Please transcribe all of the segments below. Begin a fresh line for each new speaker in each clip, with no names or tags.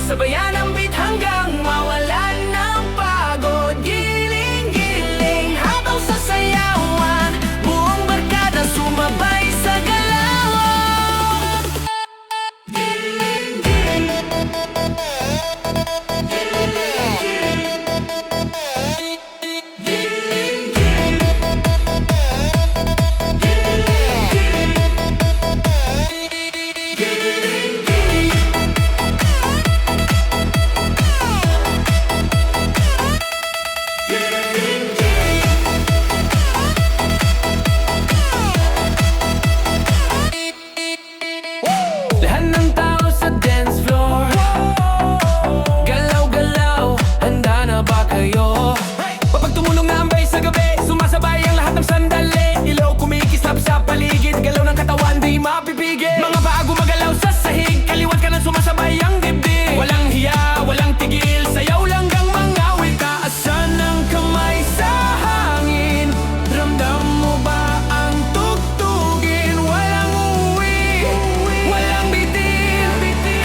Sabayan ang beat hanggang mawalan ng pagod. Giling-giling, habang sa sayawan, buong barkada sumabay sa galawan. Giling-giling, lahat ng tao sa dance floor, galaw-galaw, handa na ba kayo? Kapag tumulong na ang bass sa gabi, sumasabay ang lahat ng sandali. Ilaw kumikislap sa paligid, galaw ng katawan di mapipigil. Mga paa gumagalaw sa sahig, kaliwat ka na sumasabay ang dibdib. Walang hiya, walang tigil, sayaw lang gang mga awit. Taasan ng kamay sa hangin, ramdam mo ba ang tugtugin? Walang uwi, walang bitin,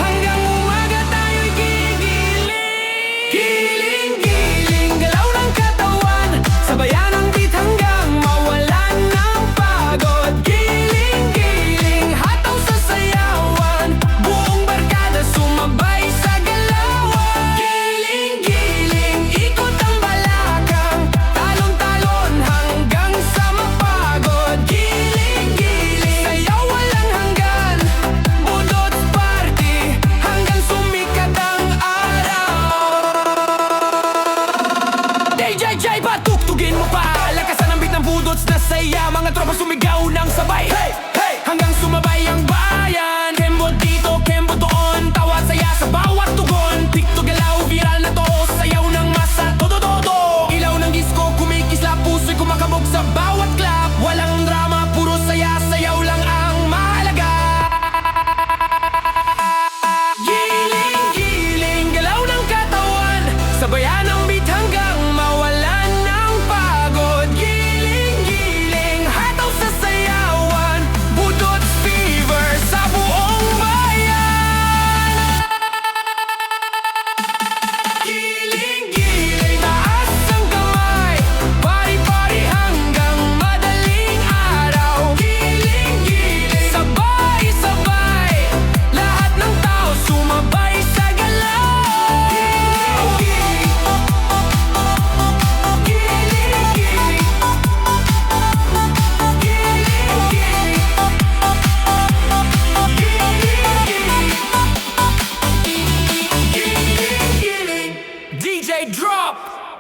hanggang umaga tayo'y gigiling. Giling-giling, galaw ng katawan, sabayan ang beat hanggang mawalan ng pagod. Giling-giling, hataw sa sayawan, buong barkada sumabay sa galawan. Giling-giling, ikot ang balakang, talon-talon hanggang sa mapagod. Giling-giling, sayaw walang hanggan, budot party hanggang sumikat ang araw. DJ, patugtugin mo pa, lakasan ang beat ng budots na saya. Mga tropa sumigaw ng sabay, hey, hey, hanggang sumabay ang bayan. Kembo dito, kembo doon, tawa saya sa bawat tugon. TikTok galaw, viral na to, sayaw ng masa, todo-todo. Ilaw ng disco, kumikislap, puso'y kumakabog sa bawat clap. Walang drama, puro saya, sayaw lang ang mahalaga. Giling-giling, galaw ng katawan, sabayan ang beat hanggang mawalan ng pagod. Giling-giling, hataw sa sayawan, budot fever sa buong bayan. Giling-giling, taas ang kamay, pari-pari hanggang madaling araw. Giling-giling, sabay-sabay, lahat ng tao sumabay sa galaw. DJ drop,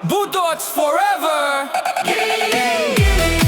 budots forever. Giling-giling.